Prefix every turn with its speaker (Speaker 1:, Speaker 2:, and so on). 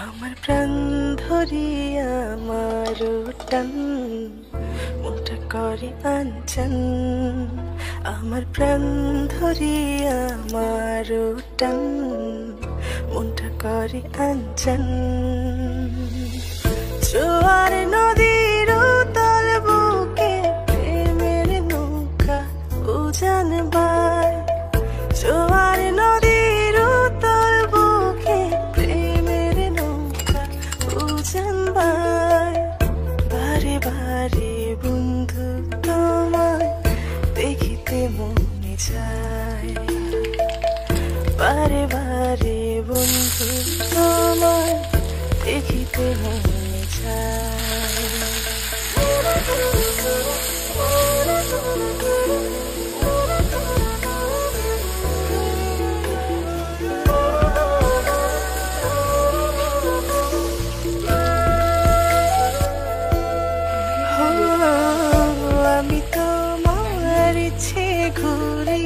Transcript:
Speaker 1: আমার প্রাণ ধরিয়া আমার টান মনটা করে আনচান। আমার প্রাণ ধরিয়া আমার টান মনটা করে আনচান। জোয়ার নদীর তল বুকে প্রেমের নৌকা উজান বায়। জোয়ার নদীর তল বুকে প্রেমের নৌকা উজান বায়। বারে বারে বন্ধু তোমায় দেখিতে মনে চায়। বারে বারে বন্ধু তোমায় দেখিতে মনে চায়। আমি তোমার ইচ্ছে ঘুরে